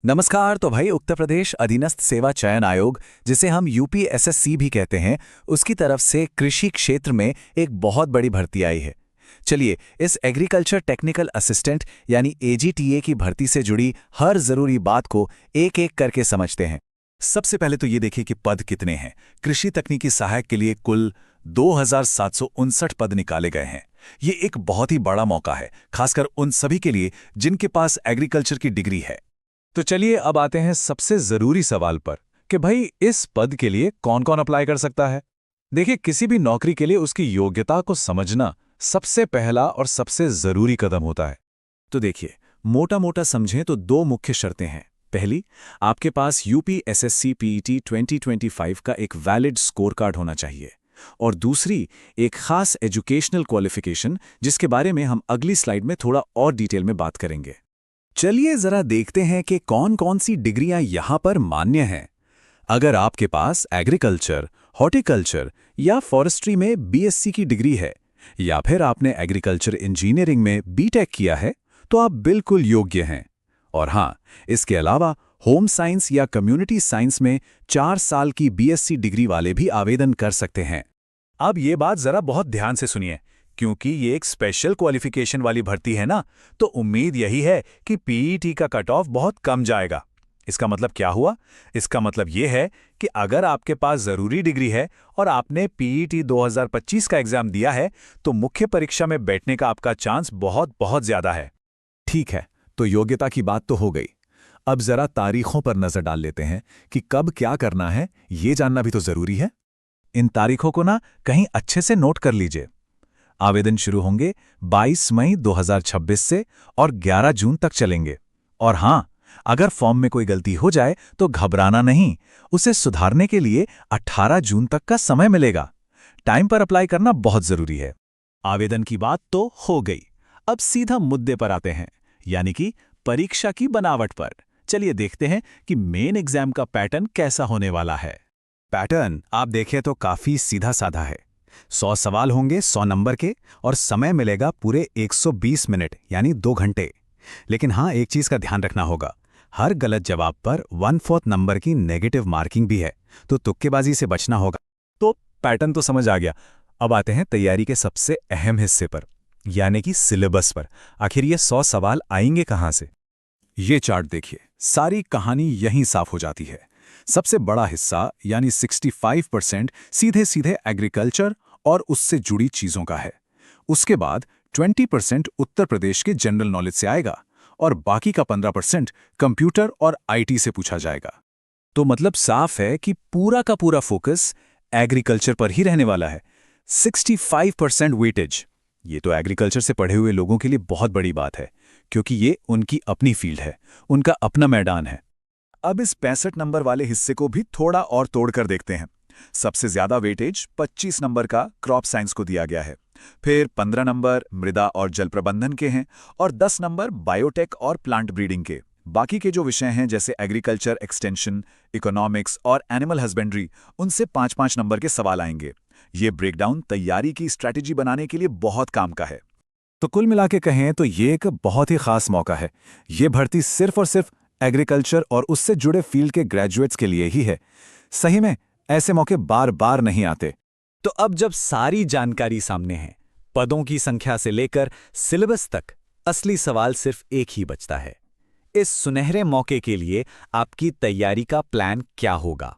नमस्कार। तो भाई उत्तर प्रदेश अधीनस्थ सेवा चयन आयोग, जिसे हम यूपीएसएससी भी कहते हैं, उसकी तरफ से कृषि क्षेत्र में एक बहुत बड़ी भर्ती आई है। चलिए इस एग्रीकल्चर टेक्निकल असिस्टेंट यानी एजीटीए की भर्ती से जुड़ी हर जरूरी बात को एक एक करके समझते हैं। सबसे पहले तो ये देखिए कि पद कितने हैं। कृषि तकनीकी सहायक के लिए कुल 2759 पद निकाले गए हैं। ये एक बहुत ही बड़ा मौका है, खासकर उन सभी के लिए जिनके पास एग्रीकल्चर की डिग्री है। तो चलिए अब आते हैं सबसे जरूरी सवाल पर कि भाई इस पद के लिए कौन कौन अप्लाई कर सकता है। देखिए, किसी भी नौकरी के लिए उसकी योग्यता को समझना सबसे पहला और सबसे जरूरी कदम होता है। तो देखिए, मोटा मोटा समझें तो दो मुख्य शर्तें हैं। पहली, आपके पास यूपीएसएससी पीईटी 2025 का एक वैलिड स्कोर कार्ड होना चाहिए, और दूसरी एक खास एजुकेशनल क्वालिफिकेशन, जिसके बारे में हम अगली स्लाइड में थोड़ा और डिटेल में बात करेंगे। चलिए जरा देखते हैं कि कौन कौन सी डिग्रियां यहां पर मान्य हैं। अगर आपके पास एग्रीकल्चर, हॉर्टिकल्चर या फॉरेस्ट्री में बीएससी की डिग्री है, या फिर आपने एग्रीकल्चर इंजीनियरिंग में बीटेक किया है, तो आप बिल्कुल योग्य हैं। और हां, इसके अलावा होम साइंस या कम्युनिटी साइंस में 4 साल की बीएससी डिग्री वाले भी आवेदन कर सकते हैं। अब ये बात जरा बहुत ध्यान से सुनिए, क्योंकि ये एक स्पेशल क्वालिफिकेशन वाली भर्ती है ना, तो उम्मीद यही है कि पीईटी का कट ऑफ बहुत कम जाएगा। इसका मतलब क्या हुआ? इसका मतलब ये है कि अगर आपके पास जरूरी डिग्री है और आपने पीईटी 2025 का एग्जाम दिया है, तो मुख्य परीक्षा में बैठने का आपका चांस बहुत बहुत ज्यादा है। ठीक है, तो योग्यता की बात तो हो गई। अब जरा तारीखों पर नजर डाल लेते हैं कि कब क्या करना है, ये जानना भी तो जरूरी है। इन तारीखों को ना कहीं अच्छे से नोट कर लीजिए। आवेदन शुरू होंगे 22 मई 2026 से और 11 जून तक चलेंगे। और हां, अगर फॉर्म में कोई गलती हो जाए तो घबराना नहीं, उसे सुधारने के लिए 18 जून तक का समय मिलेगा। टाइम पर अप्लाई करना बहुत जरूरी है। आवेदन की बात तो हो गई, अब सीधा मुद्दे पर आते हैं, यानी कि परीक्षा की बनावट पर। चलिए देखते हैं कि मेन एग्जाम का पैटर्न कैसा होने वाला है। पैटर्न आप देखें तो काफी सीधा साधा है। 100 सवाल होंगे 100 नंबर के, और समय मिलेगा पूरे 120 मिनट यानी 2 घंटे। लेकिन हाँ, एक चीज का ध्यान रखना होगा, हर गलत जवाब पर 1/4 नंबर की नेगेटिव मार्किंग भी है, तो तुक्केबाजी से बचना होगा। तो पैटर्न तो समझ आ गया। अब आते हैं तैयारी के सबसे अहम हिस्से पर, यानी कि सिलेबस पर। आखिर ये 100 सवाल आएंगे कहाँ से? ये चार्ट देखिए, सारी कहानी यहीं साफ हो जाती है। सबसे बड़ा हिस्सा यानी 65% सीधे सीधे एग्रीकल्चर और उससे जुड़ी चीजों का है। उसके बाद 20% उत्तर प्रदेश के जनरल नॉलेज से आएगा, और बाकी का 15% कंप्यूटर और आईटी से पूछा जाएगा। तो मतलब साफ है कि पूरा का पूरा फोकस एग्रीकल्चर पर ही रहने वाला है। 65% वेटेज, ये तो एग्रीकल्चर से पढ़े हुए लोगों के लिए बहुत बड़ी बात है, क्योंकि ये उनकी अपनी फील्ड है, उनका अपना मैदान है। अब इस 65 नंबर वाले हिस्से को भी थोड़ा और तोड़कर देखते हैं। सबसे ज्यादा वेटेज 25 नंबर का क्रॉप साइंस को दिया गया है। फिर 15 नंबर मृदा और जल प्रबंधन के हैं, और 10 नंबर बायोटेक और प्लांट ब्रीडिंग के। बाकी के जो विषय हैं जैसे एग्रीकल्चर एक्सटेंशन, इकोनॉमिक्स और एनिमल हस्बेंड्री, उनसे 5-5 नंबर के सवाल आएंगे। ये ब्रेकडाउन तैयारी की स्ट्रैटेजी बनाने के लिए बहुत काम का है। तो कुल मिला के कहें तो ये एक बहुत ही खास मौका है। ये भर्ती सिर्फ और सिर्फ एग्रीकल्चर और उससे जुड़े फील्ड के ग्रेजुएट्स के लिए ही है। सही में ऐसे मौके बार बार नहीं आते। तो अब जब सारी जानकारी सामने है, पदों की संख्या से लेकर सिलेबस तक, असली सवाल सिर्फ एक ही बचता है। इस सुनहरे मौके के लिए आपकी तैयारी का प्लान क्या होगा?